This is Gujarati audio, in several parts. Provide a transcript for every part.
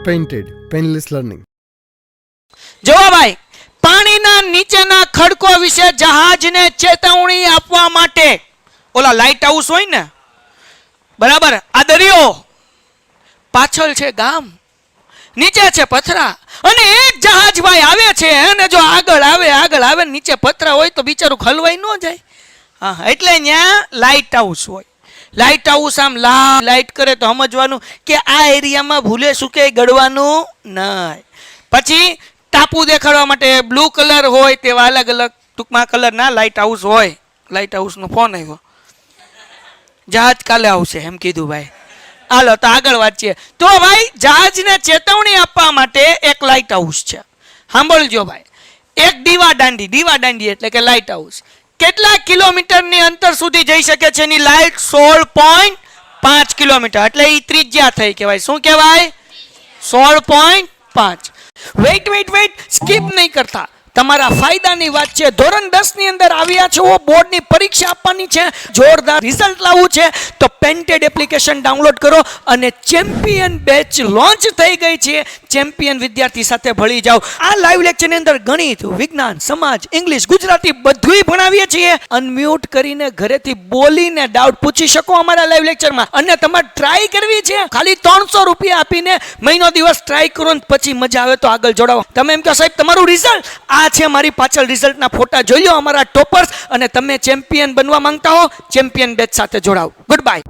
Painted painless learning. જો ભાઈ, પાણીના નીચેના ખડકો વિશે જહાજને ચેતવણી આપવા માટે ઓલા લાઇટ હાઉસ હોય ને, બરાબર, આ દરિયો, પાછળ છે ગામ, નીચે છે પથરા, અને એક જહાજ ભાઈ આવે છે અને જો આગળ આવે નીચે પથરા હોય તો બિચારું ખલવાઈ ન જાય. હા, એટલે ત્યાં લાઇટ હાઉસ હોય. લાઇટ હાઉસ આમ લાઇટ કરે તો સમજવાનું કે આ એરિયામાં ભૂલે શું કે ગળવાનું નહીં. પછી ટાપુ દેખાડવા માટે બ્લુ કલર હોય તેવા અલગ અલગ ટૂંકમાં કલરના લાઇટ હાઉસ હોય. લાઇટ હાઉસનો ફોન આવ્યો, જહાજ કાલે આવશે એમ કીધું ભાઈ. હાલો તો આગળ વાંચીએ. તો ભાઈ, જહાજને ચેતવણી આપવા માટે એક લાઇટ હાઉસ છે. સાંભળજો ભાઈ, એક દીવા દાંડી એટલે કે લાઇટ હાઉસ કેટલા કિલોમીટરની અંતર સુધી જઈ શકે છે? એની લાઇટ 16.5 કિલોમીટર, એટલે એ ત્રિજ્યા થઈ. કહેવાય શું કહેવાય? 16.5. વેઇટ, સ્કીપ નહીં કરતા, તમારા ફાયદાની વાત છે. ધોરણ 10 ની અંદર આવ્યા છો, બોર્ડની પરીક્ષા આપવાની છે, જોરદાર રિઝલ્ટ લાવવું છે, તો પેન્ટેડ એપ્લિકેશન ડાઉનલોડ કરો અને ચેમ્પિયન બેચ લોન્ચ થઈ ગઈ છે. ચેમ્પિયન વિદ્યાર્થી સાથે ભળી જાઓ. આ લાઈવ લેક્ચરની અંદર ગણિત, વિજ્ઞાન, સમાજ, ઇંગ્લિશ, ગુજરાતી બધુંય ભણાવીએ છીએ. અનમ્યુટ કરીને ઘરેથી બોલીને ડાઉટ પૂછી શકો અમારા લાઈવ લેક્ચરમાં. અને તમારે ટ્રાય કરવી છે, ખાલી 300 રૂપિયા આપીને મહિનો દિવસ ટ્રાય કરો ને પછી મજા આવે તો આગળ જોડાવો. તમે એમ કહો સાહેબ તમારું રિઝલ્ટ આ છે, મારી પાછળ રિઝલ્ટના ફોટા જોઈ લો અમારા ટોપર્સ, અને તમે ચેમ્પિયન બનવા માંગતા હો, ચેમ્પિયન બેચ સાથે જોડાઓ. Good bye.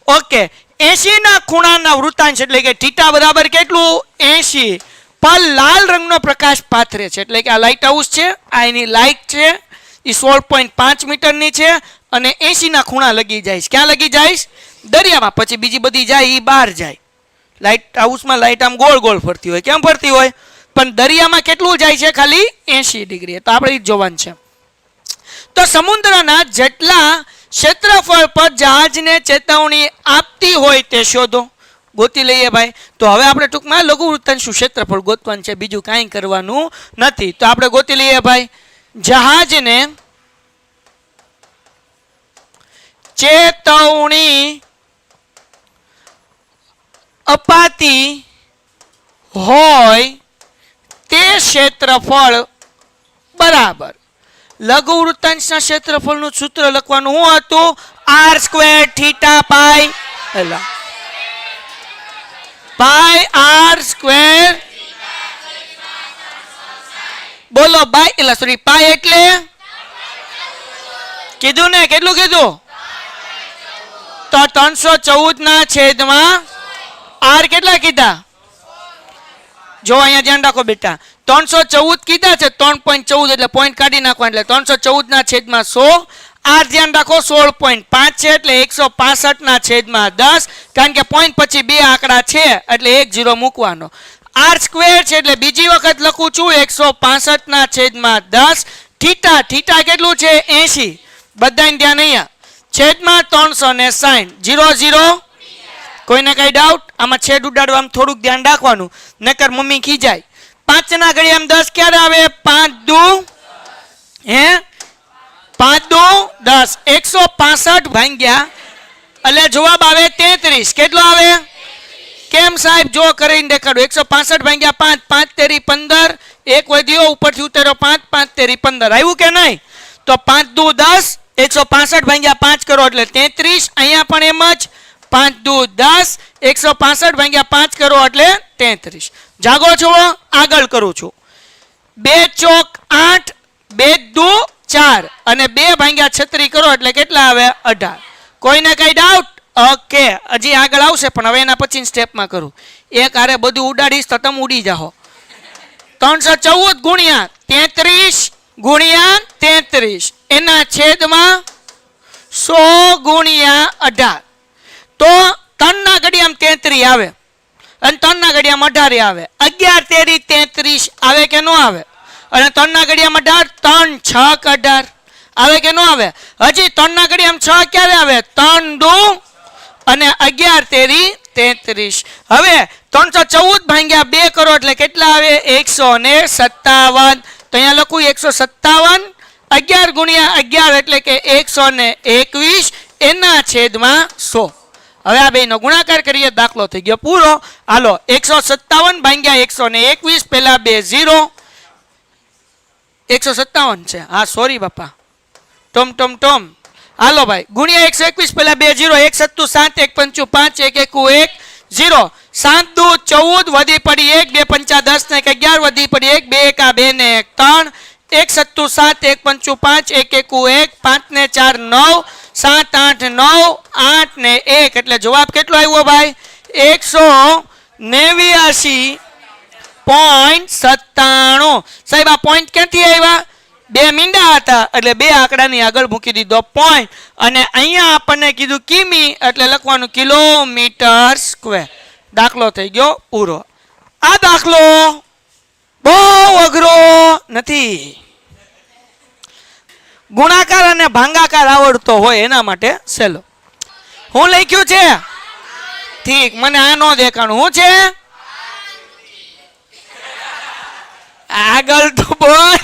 ઓકે, 80 ના ખૂણાના વૃત્તાંશ એટલે કે થીટા બરાબર કેટલું? 80 પર લાલ રંગનો પ્રકાશ પાથરે છે. એટલે કે આ લાઇટ હાઉસ છે, આ એની લાઇટ છે, એ 16.5 મીટરની છે અને 80 ના ખૂણા લગી જાય. ક્યાં લગી જાય? દરિયામાં. પછી બીજી બધી જાય એ બહાર જાય. લાઇટ હાઉસમાં લાઇટ આમ ગોળ ફરતી હોય. કેમ ફરતી હોય? પણ દરિયામાં કેટલું જાય છે? ખાલી 80 ડિગ્રી. તો આપણે જ જોવાનું છે. તો સમુદ્રના જેટલા ક્ષેત્રફળ પર જહાજને ચેતવણી આપતી હોય તે શોધો. ગોતી લઈએ ભાઈ. તો હવે આપણે ટૂંકમાં લઘુ વૃત્તાંશનું ક્ષેત્રફળ ગોતવાનું છે, બીજું કાંઈ કરવાનું નથી. તો આપણે ગોતી લઈએ ભાઈ. જહાજને ચેતવણી અપાતી હોય તે ક્ષેત્રફળ બરાબર લઘુ વૃત્તાંશના ક્ષેત્રફળનું સૂત્ર લખવાનું શું હતું? r² θ પાઈ r². બોલો બાય, એટલે સોરી પાઈ એટલે કીધું ને, કેટલું કીધું? તો 314 ના છેદમાં r કેટલા કીધા? જો અહીંયા ધ્યાન રાખો બેટા, 314 કીધા છે, 3.14 એટલે પોઈન્ટ કાઢી નાખવા, એટલે 314 ના છેદમાં 100. r ધ્યાન રાખો 16.5 છે એટલે 165 ના છેદમાં 10, કારણ કે પોઈન્ટ પછી બે આંકડા છે એટલે 1 0 મૂકવાનો. r² છે એટલે બીજી વખત લખું છું 165 ના છેદમાં 10. થીટા કેટલું છે? 80. બધાને ધ્યાન અહીંયા છેદમાં 360. 0 0. કોઈને કઈ ડાઉટ? આમાં છેદ ઉડાડવામાં થોડુંક ધ્યાન રાખવાનું, નકર મમ્મી ખીજાય. 5 ના ઘડિયામાં 10 ક્યારે આવે? 5 દુ 10. 165 ભાગ્યા એટલે જવાબ આવે 33. કેટલો આવે? કેમ સાહેબ? જો કરીને દેખાડો. 165 ભાગ્યા 5, 5 તેરી 15, એક વધ્યો ઉપરથી ઉતર્યો 5, 5 તેરી 15. આવ્યું કે નહીં? તો 5 દુ 10, 165 ભાગ્યા 5 કરો એટલે 33. અહીંયા પણ એમ જ 5 દુ 10, 165 ભાગ્યા 5 કરો એટલે 33. જાગો છો? આગળ કરું છું. 2 ચોક 8, 2 દુ 4 અને 2 ભાગ્યા 36 કરો એટલે કેટલા આવે? 18. કોઈને કઈ ડાઉટ? ઓકે, હજી આગળ આવશે પણ હવે એના પછી સ્ટેપમાં કરું. એક હારે બધું ઉડાડીશ તો તમે ઉડી જાઓ. 314 ગુણ્યા 33 ગુણ્યા 33 એના છેદમાં 100 ગુણ્યા 18. તો 3 ના ઘડિયામાં 33 આવે અને 3 ના ઘડિયામાં 18 આવે. 11 તેરી 33 આવે કે ન આવે? અને 3 ના ઘડિયામાં 18, 3 6 18 આવે કે ન આવે? હજી 3 ના ઘડિયામાં 6 ક્યારે આવે? 3 દુ અને 11 તેરી 33. હવે 314 ભાગ્યા 2 કરો એટલે કેટલા આવે? 157. તો અહીંયા લખું 157. 11 ગુણ્યા 11 એટલે કે 121 એના છેદમાં 100. હવે આ બેનો ગુણાકાર કરીએ, દાખલો થઈ ગયો પૂરો. હાલો 157 ભાગ્યા 121, પહેલા 2 0, 157 છે, હા સોરી બાપા, ટમ. હાલો ભાઈ ગુણ્યા 121, પહેલા 2 0, 1 7 7, 1 5 5, 1 1 0, 7 2 14, વધી પડી 1, 2 5 10 ને 11, વધી પડી 1, 2 1 2 ને 1 3, 1 7 7, 1 5 5, 1 1 5 ને 4 9, 7 8 9, 8 ને 1, એટલે જવાબ કેટલો આવ્યો ભાઈ? 189.97. સાહેબ આ પોઈન્ટ ક્યાંથી આવ્યા? 2 મીંડા હતા એટલે 2 આંકડાની આગળ મૂકી દીધો પોઈન્ટ, અને અહીંયા આપણને કીધું કિમી એટલે લખવાનું કિલોમીટર સ્ક્વેર. દાખલો થઈ ગયો પૂરો. આ દાખલો બહુ અઘરો નથી. ગુણાકાર અને ભાંગાકાર આવડતો હોય એના માટે સહેલો. હું લખ્યું છે? ઠીક, મને આ નો દેખાણું. હું છે? આગળ તો બોલ.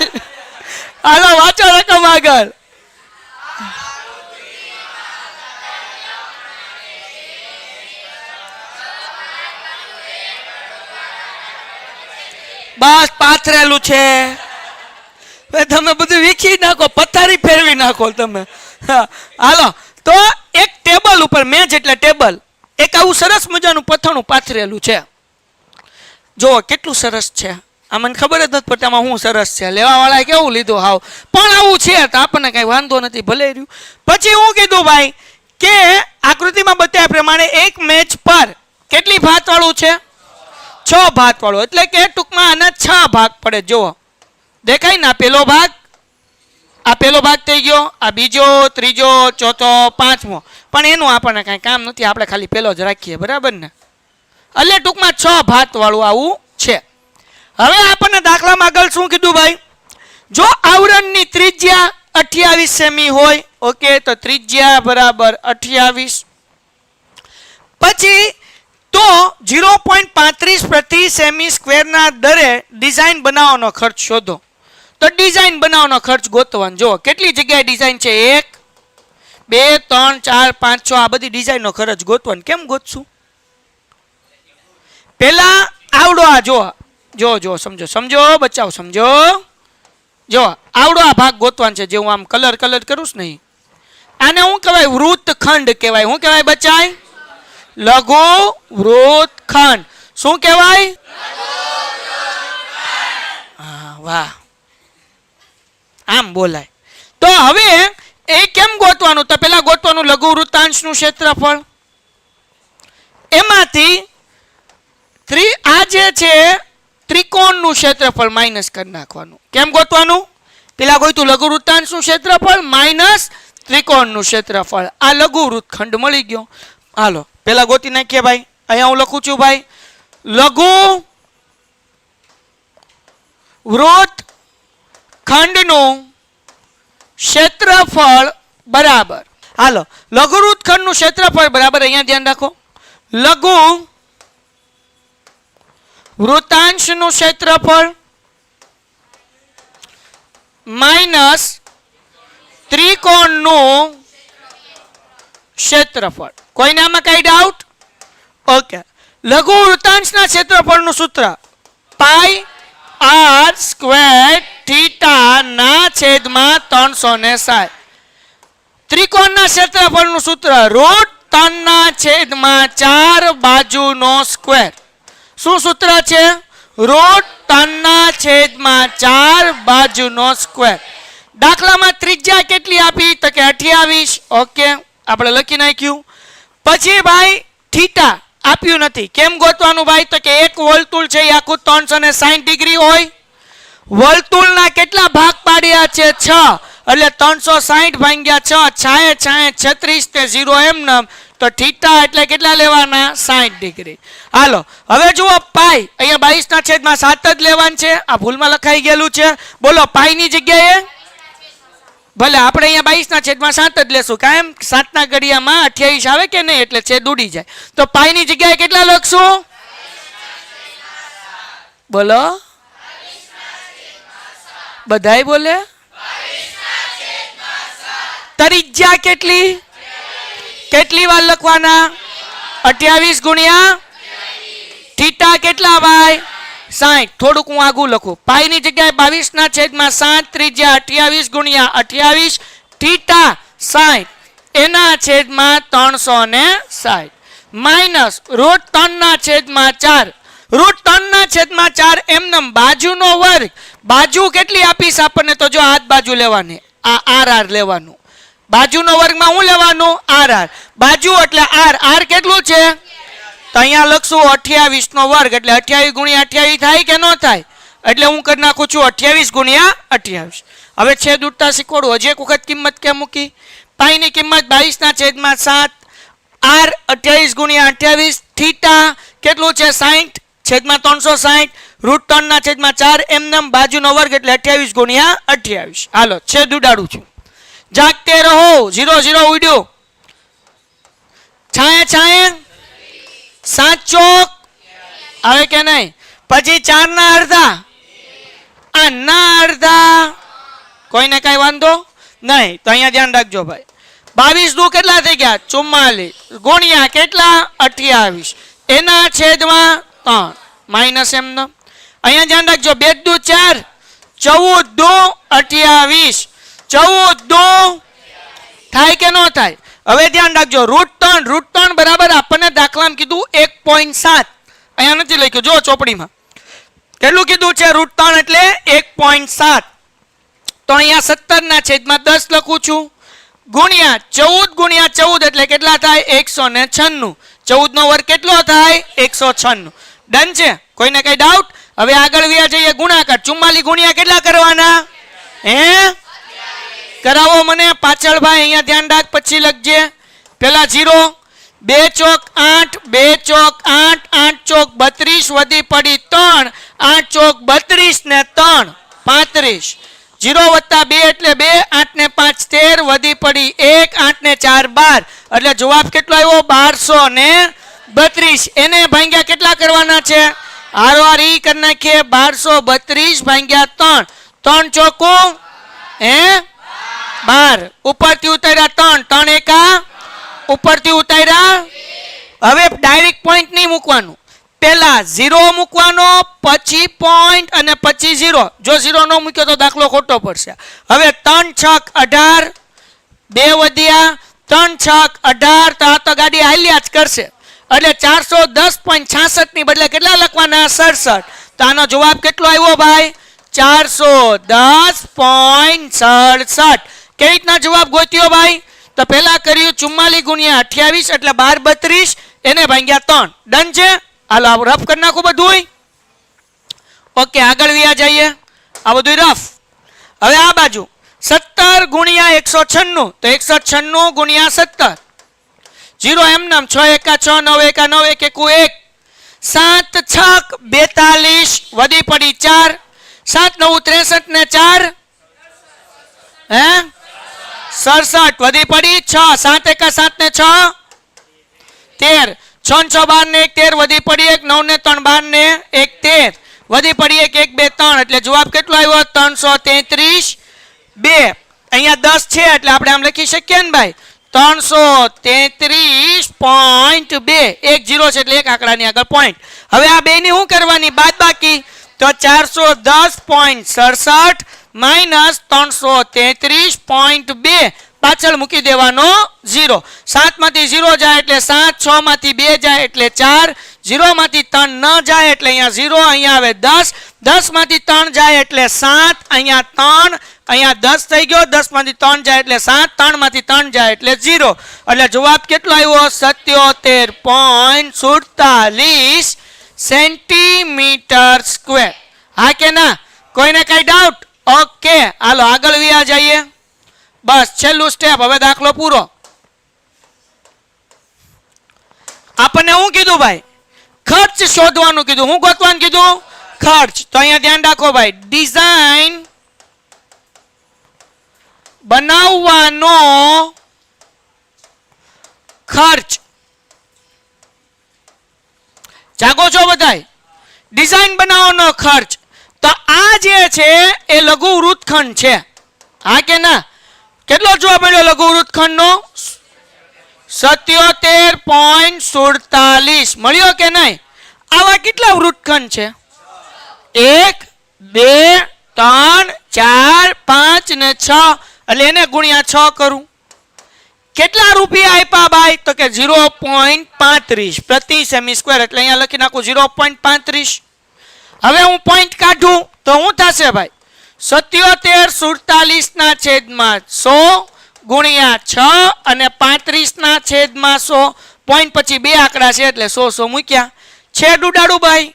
હાલો વાંચો રકમ આગળ. બસ પાથરેલું છે. તમે બધું વીખી નાખો, પથારી ફેરવી નાખો તમે. હાલો તો એક ટેબલ ઉપર, મેજ એટલે ટેબલ, એક આવું સરસ મજાનું પથાણું પાથરેલું છે. જો કેટલું સરસ છે. આ મને ખબર જ નથી પડતી આમાં શું સરસ છે. લેવા વાળાએ કેવું લીધું હાવ, પણ આવું છે તો આપણને કઈ વાંધો નથી, ભલે રહ્યું. પછી હું કીધું ભાઈ કે આકૃતિમાં બતાવ્યા પ્રમાણે એક મેચ પર કેટલી ભાત વાળું છે? 6 ભાત વાળું, એટલે કે ટૂંકમાં આના 6 ભાગ પડે. જુઓ દેખાય ને, પેલો ભાગ, આ પેલો ભાગ થઈ ગયો, આ બીજો, ત્રીજો, ચોથો, પાંચમો, પણ એનું આપણને કઈ કામ નથી, આપણે ખાલી પેલો જ રાખીએ, બરાબર ને? એટલે ટૂંકમાં 6 ભાત વાળું આવું છે. હવે આપણને દાખલામાં આગળ શું કીધું ભાઈ? જો આવરણની ત્રિજ્યા 28 સેમી હોય, ઓકે, તો ત્રિજ્યા બરાબર 28, પછી તો 0.35 પ્રતિ સેમી સ્ક્વેરના દરે ડિઝાઇન બનાવવાનો ખર્ચ શોધો. તો ડિઝાઇન બનાવવાનો ખર્ચ ગોતવાનો. જો કેટલી જગ્યાએ ડિઝાઇન છે? 1 2 3 4 5 6, આ બધી ડિઝાઇનનો ખર્ચ ગોતવાનો. કેમ ગોતશું? પેલા આવડો આ જો સમજો બચાવ, સમજો. જો આવડો આ ભાગ ગોતવાનો છે, જે હું આમ કલર કરું છું નહીં, આને શું કહેવાય? વૃત્તખંડ કહેવાય. શું કહેવાય બચાય? લઘુ વૃત્તખંડ. શું કહેવાય? હા વાહ, આમ બોલાય. તો હવે એ કેમ ગોતવાનું? તો પેલા ગોતવાનું લઘુ વૃત્તાંશનું ક્ષેત્રફળ. એમાંથી આ જે છે ત્રિકોણનું ક્ષેત્રફળ માઇનસ કરી નાખવાનું. કેમ ગોતવાનું? પેલા ગોતું લઘુ વૃત્તાંશનું ક્ષેત્રફળ માઇનસ ત્રિકોણનું ક્ષેત્રફળ. આ લઘુ વૃત્તખંડ મળી ગયો. હાલો પેલા ગોતી નાખીએ ભાઈ. અહીંયા હું લખું છું ભાઈ, લઘુ વૃત્તખંડનું ક્ષેત્રફળ બરાબર, હાલો લઘુ વૃત્તખંડનું ક્ષેત્રફળ બરાબર, અહીંયા ધ્યાન રાખો, લઘુ વૃત્તાંશનું ક્ષેત્રફળ માઇનસ ત્રિકોણનું ક્ષેત્રફળ. કોઈને આમાં કઈ ડાઉટ? ઓકે. લઘુ વૃત્તાંશના ક્ષેત્રફળનું સૂત્ર પાઈ r સ્ક્વેર થીટા ના છેદમાં 360. ત્રિકોણના ક્ષેત્રફળનું સૂત્ર √3 ના છેદમાં 4 બાજુનો સ્ક્વેર. શું સૂત્ર છે? √3 ના છેદમાં 4 બાજુનો સ્ક્વેર. દાખલામાં ત્રિજ્યા કેટલી આપી? તો કે 28. ઓકે, આપણે લખી નાખ્યું. પછી ભાઈ થીટા આપ્યું નથી. કેમ ગોતવાનું ભાઈ? તો કે એક વર્તુળ છે એ આખું 360 ડિગ્રી હોય. વર્તુળના કેટલા ભાગ પાડ્યા છે? 6, એટલે 360 ભાગ્યા 6, છાએ 36 તે 0 એમ નામ. તો થીટા એટલે કેટલા લેવાના? 60 ડિગ્રી. હાલો હવે જુઓ પાઈ, અહીંયા 22 ના છેદમાં 7 જ લેવાનું છે. આ ભૂલમાં લખાઈ ગયેલું છે. બોલો પાઈ ની જગ્યાએ ભલે આપણે અહીંયા 22 ના છેદમાં 7 જ લેશું. કાયમ 7 ના ઘડિયામાં 28 આવે કે નહીં, એટલે છેદ ઉડી જાય. તો પાઈ ની જગ્યાએ કેટલા લખશું? બોલો બધાય બોલે. ત્રિજ્યા કેટલી વાર લખવાના? 28 ગુણ્યા થીટા કેટલા ભાઈ 60. થોડુંક હું આગું લખું. પાઈ ની જગ્યાએ 22 ના છેદમાં 7 ત્રિજ્યા 28 ગુણ્યા 28 થીટા 60 એના છેદમાં 360 માઇનસ √3 ના છેદમાં 4 √3 ના છેદમાં 4 એમનેમ બાજુનો વર્ગ. બાજુ કેટલી આપીશ આપણને તો જો આ બાજુ લેવાની આ r લેવાનું. બાજુનો વર્ગમાં હું લેવાનું r. બાજુ એટલે r કેટલું છે તો અહીંયા લખશું 28 નો વર્ગ એટલે 28 ગુણ્યા 28 થાય કે ન થાય એટલે હું કરી નાખું છું 28 ગુણ્યા 28. હવે છેદ ઉડતા શીખવાડું. હજી એક વખત કિંમત ક્યાં મૂકી? પાઈ ની કિંમત 22 ના છેદમાં 7 r 28 ગુણ્યા 28 થીટા કેટલું છે 60 છેદમાં 360 √3 ના છેદમાં 4 એમનેમ બાજુનો વર્ગ એટલે 28 ગુણ્યા 28. હાલો છેદ ઉડાડું છું. જાગતે રહો 0 0 ઉડ્યો. છાયા છાયા 7 ચોક આવે કે નહીં? પછી 4 ના અડધા ના અડધા કોઈને કઈ વાંધો નહીં તો અહીંયા ધ્યાન રાખજો ભાઈ. 22 દુ કેટલા થઈ ગયા 44 ગુણ્યા કેટલા 28 એના છેદમાં 3 માઇનસ એમનો. અહીંયા ધ્યાન રાખજો 2 દુ 4 14 દુ 28 14 દુ થાય કે ન થાય? હવે ધ્યાન રાખજો √3 બરાબર આપણને દાખલામાં કીધું 1.7. અહીંયા નથી લખ્યું જો ચોપડીમાં કેટલું કીધું છે √3 એટલે 1.7. તો અહીંયા 17 ના છેદમાં 10 લખું છું ગુણ્યા 14 ગુણ્યા 14 એટલે કેટલા થાય 196. 14 નો વર્ગ કેટલો થાય 196. ડન છે? કોઈને કઈ ડાઉટ? હવે આગળ વ્યા જઈએ ગુણાકાર. 44 ગુણ્યા કેટલા કરવાના હે કરાવો મને પાછળ ભાઈ. અહીંયા ધ્યાન રાખ પછી લખજે. પેલા 0 2 ચોક 8 2 ચોક 8 8 ચોક 32 વધી પડી 3 8 ચોક 32 ને 3 35 0 વત્તા 2 એટલે 2 8 ને 5 13 વધી પડી 1 8 ને 4 12 એટલે જવાબ કેટલો આવ્યો 1232. એને ભાંગ્યા કેટલા કરવાના છે હારો ઈ કરી નાખીએ 1232 ભાંગ્યા 3 ચોકું હે 12 ઉપરથી ઉતાર્યા 3 3 એકા ઉપરથી ઉતાર્યા. હવે ડાયરેક્ટ પોઈન્ટ નહીં મૂકવાનું. પહેલા 0 મૂકવાનો પછી પોઈન્ટ અને પછી 0. જો 0 ન મૂક્યો તો દાખલો ખોટો પડશે. હવે 3 6 18 2 વધ્યા 3 6 18 તો આ તો ગાડી હાલ્યા જ કરશે એટલે 410.66 ની બદલે કેટલા લખવાના 67. તો આનો જવાબ કેટલો આવ્યો ભાઈ 410.67. કેવી રીતના જવાબ ગોત્યો ભાઈ? તો પહેલા કર્યું 44 ગુણ્યા 28 એટલે 1232 એને ભાંગ્યા 3. ડન છે? હાલો રફ કરી નાખું બધું. ઓકે આગળ વ્યા જઈએ. આ બધું રફ. હવે આ બાજુ 17 ગુણ્યા 196 તો 196 ગુણ્યા 17 0 એમ નામ 6 એકા 6 9 એકા 9 1 એકુ 1 7 6 42 વધી પડી 4 7 9 63 ને 4 હે 67 વધી પડી 6 7 એકા 7 ને 6 13 6 6 12 ને 1 13 વધી પડી 1 9 ને 3 12 ને 1 13 વધી પડી 1 1 2 3 એટલે જવાબ કેટલો આવ્યો 333 2. અહીંયા 10 છે એટલે આપણે આમ લખી શકીએ ને ભાઈ 333.2 એક 0 છે એટલે એક આંકડાની આગળ પોઈન્ટ. હવે આ બે ની શું કરવાની બાદબાકી તો 410.67 માઇનસ 333.2 પાછળ મૂકી દેવાનો 0. 7 માંથી 0 જાય એટલે 7 6 માંથી 2 જાય એટલે 4 0 માંથી 3 ન જાય એટલે અહીંયા 0 અહીંયા આવે 10 10 માંથી 3 જાય એટલે 7 અહીંયા 3 અહીંયા 10 થઈ ગયો 10 માંથી 3 જાય એટલે 7 3 માંથી 3 જાય એટલે 0 એટલે જવાબ કેટલો આવ્યો 77.47 સેન્ટીમીટર સ્ક્વેર. હા કે ના? કોઈને કઈ ડાઉટ? ઓકે હાલો આગળ વ્યા જઈએ. બસ છેલ્લું સ્ટેપ. હવે દાખલો પૂરો. આપણને શું કીધું ભાઈ? ખર્ચ શોધવાનું કીધું. શું ગોતવાનું કીધું? ખર્ચ. તો અહીંયા ધ્યાન રાખો ભાઈ ડિઝાઇન બનાવવાનો ખર્ચ. જાગો છો બધાય? ડિઝાઇન બનાવવાનો ખર્ચ. તો આ જે છે એ લઘુ વૃત્તખંડ છે. હા કે ના? કેટલો જોવા મળ્યો લઘુ વૃત્તખંડ નો? 77.47 મળ્યો કે નહીં? આવા કેટલા વૃત્તખંડ છે? 1 2 3 4 5 ને 6 એટલે એને ગુણ્યા 6 કરું. કેટલા રૂપિયા આપ્યા ભાઈ? તો કે 0.35 પ્રતિ સેમી સ્ક્વેર એટલે અહીંયા લખી નાખું 0.35. હવે હું પોઈન્ટ કાઢું તો શું થશે ભાઈ? 77.47 ના છેદમાં 100 ગુણ્યા 6 અને 35 ના છેદમાં 100 પોઈન્ટ પછી બે આંકડા છે એટલે 100 મૂક્યા. છેદ ઉડાડું ભાઈ.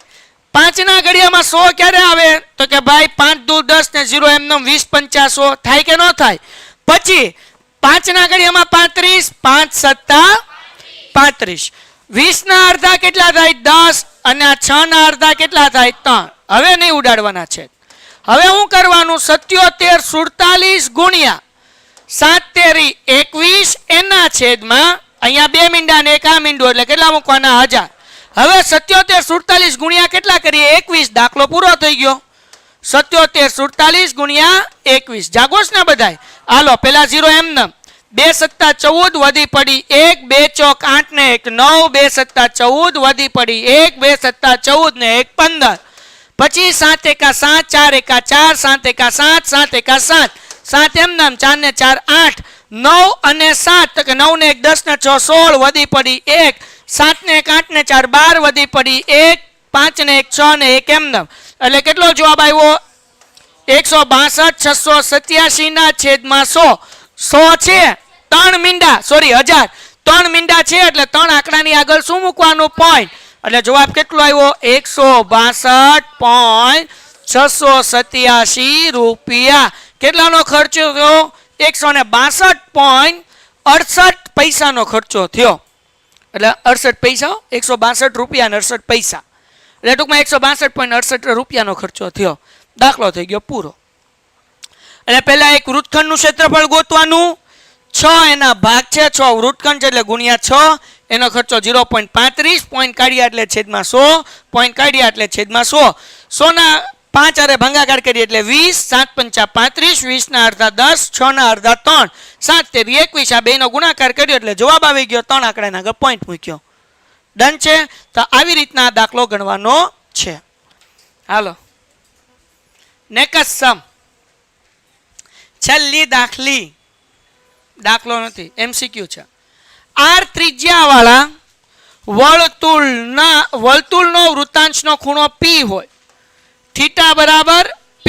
5 ના ઘડિયામાં 100 ક્યારે આવે? તો કે ભાઈ 5 દુ 10 ને 0 એમને 20 50 100 થાય કે ન થાય? પછી 5 ના ઘડિયામાં 35 5 સત્તા 35. 20 ના અડધા કેટલા થાય? 10 અને આ 6 ના અડધા કેટલા થાય? 3. હવે નહીં ઉડાડવાના છે. હવે હું કરવાનું 77.47 ગુણ્યા 7 તેરી 21 એના છેદમાં અહીંયા 2 મીંડા ને 1 આ મીંડું એટલે કેટલા મૂકવાના? 1000. હવે 77.47 ગુણ્યા કેટલા કરીએ? 21. દાખલો પૂરો થઈ ગયો. 77.47 ગુણ્યા 21. જાગોશ ને બધાય? હાલો પેલા 0 એમને 2 સત્તા 14 વધી પડી 1 2 ચોક 8 ને 1 9 2 સત્તા 14 વધી પડી 1 2 સત્તા 14 ને 1 15. પછી 7 એકા 7 4 એકા 4 7 એકા 7 7 એકા 7 7 એમ નામ 4 ને 4 8 9 અને 7 તો કે 9 ને 1 10 ને 6 16 વધી પડી 1 7 ને 1 8 ને 4 12 વધી પડી 1 5 ને 1 6 ને 1 એમ નામ એટલે કેટલો જવાબ આવ્યો? 162,687 ના છેદમાં 100. 100 છે 3 મીંડા સોરી 1000 3 મીંડા છે એટલે 3 આંકડાની આગળ શું મૂકવાનું? પોઈન્ટ. એટલે જવાબ કેટલો આવ્યો? 162.687 રૂપિયા. કેટલાનો ખર્ચો થયો? 162.68 પૈસાનો ખર્ચો થયો. એટલે 68 પૈસા 162 રૂપિયા અને 68 પૈસા એટલે ટૂંકમાં 162.68 રૂપિયાનો ખર્ચો થયો. દાખલો થઈ ગયો પૂરો. એટલે પહેલા એક વૃત્તખંડનું ક્ષેત્રફળ ગોતવાનું. 6 એના ભાગ છે 6 વૃત્તખંડ છે એટલે ગુણ્યા 6 એનો ખર્ચો 0.35 પોઈન્ટ કાઢ્યા એટલે છેદમાં 100 પોઈન્ટ કાઢ્યા એટલે છેદમાં 100 100 ના 5 આરે ભાગાકાર કરીએ એટલે 20 7 5 35 20 ના અડધા 10 6 ના અડધા 3 7 તેરી 21 આ બેનો ગુણાકાર કર્યો એટલે જવાબ આવી ગયો. 3 આંકડાના આગળ પોઈન્ટ મૂક્યો. ડન છે? તો આવી રીતના દાખલો ગણવાનો છે. હાલો નેક્સ્ટ સમ. છેલ્લી દાખલો નથી MCQ છે. R ત્રિજ્યા વાળા વર્તુળનો વૃત્તાંશનો ખૂણો P હોય થીટા બરાબર P.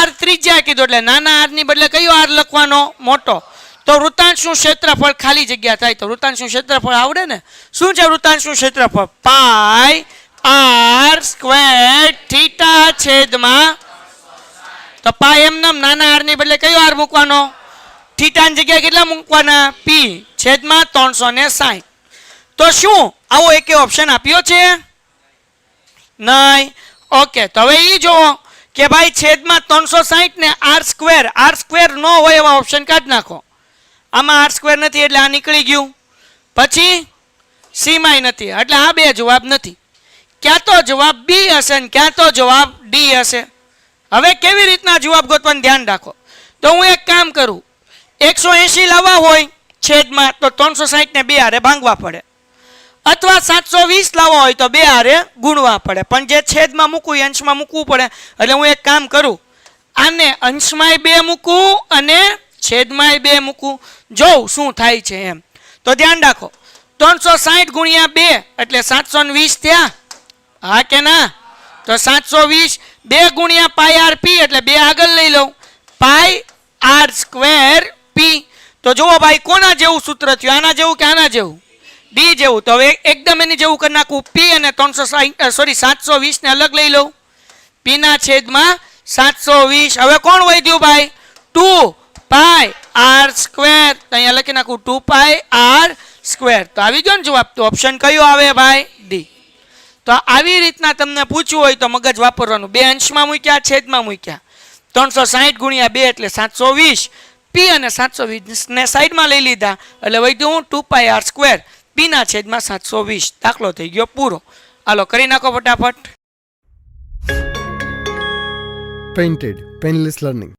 R ત્રિજ્યા કીધું એટલે નાના r ની બદલે કયો r લખવાનો? મોટો. તો વૃત્તાંશનું ક્ષેત્રફળ ખાલી જગ્યા થાય તો વૃત્તાંશનું ક્ષેત્રફળ આવડે ને? શું છે વૃત્તાંશનું ક્ષેત્રફળ? પાઈ r સ્ક્વેર થીટા છેદમાં તો પાઈ એમ નામ નાના r ની બદલે કયો r મૂકવાનો? થીટાની જગ્યાએ કેટલા મૂકવાના? P છેદમાં 360. તો શું આવો એક ઓપ્શન આપ્યો છે? નહીં. ઓકે તો હવે એ જુઓ કે ભાઈ છેદમાં 360 ને r સ્ક્વેર ન હોય એવા ઓપ્શન કાઢી નાખો. આમાં r સ્ક્વેર નથી એટલે આ નીકળી ગયું. પછી c માં નથી એટલે આ બે જવાબ નથી. ક્યાં તો જવાબ B હશે ને ક્યાં તો જવાબ D હશે. હવે કેવી રીતના જવાબ ગોતવાનું ધ્યાન રાખો. તો હું એક કામ કરું 180 લાવવા હોય છેદમાં તો 360 ને 2 હારે ભાંગવા પડે અથવા 720 લાવવા હોય તો 2 હારે ગુણવા પડે. પણ જે છેદમાં મૂકવું અંશમાં મૂકવું પડે એટલે હું એક કામ કરું આને અંશમાંય 2 મૂકું અને છેદમાંય 2 મૂકું જોઉં શું થાય છે એમ. તો ધ્યાન રાખો 360 ગુણ્યા 2 એટલે 720 થયા. હા કે ના? તો 720 2 ગુણ્યા પાઈ r p એટલે 2 આગળ લઈ લઉં પાઈ r સ્ક્વેર p. તો જુઓ ભાઈ કોના જેવું સૂત્ર થયું? આના જેવું કે આના જેવું? D જેવું. તો હવે એકદમ એની જેવું કરી નાખું p અને 720 ને અલગ લઈ લઉં p ના છેદમાં 720. હવે કોણ વધ્યું ભાઈ? 2 પાઈ r સ્ક્વેર. તો અહીંયા લખી નાખું 2 પાઈ r સ્ક્વેર. તો આવી ગયો ને જવાબ. તો ઓપ્શન કયો આવે ભાઈ? D. તો આવી રીતના તમને પૂછવું હોય તો મગજ વાપરવાનું. બે અંશમાં મૂક્યા છેદમાં મૂક્યા 360 ગુણ્યા 2 એટલે 720 p અને 720 ને સાઈડમાં લઈ લીધા એટલે વધ્યું 2 પાઈ r સ્ક્વેર p ના છેદમાં 720. દાખલો થઈ ગયો પૂરો. હાલો કરી નાખો ફટાફટ. Painted Painless Learning.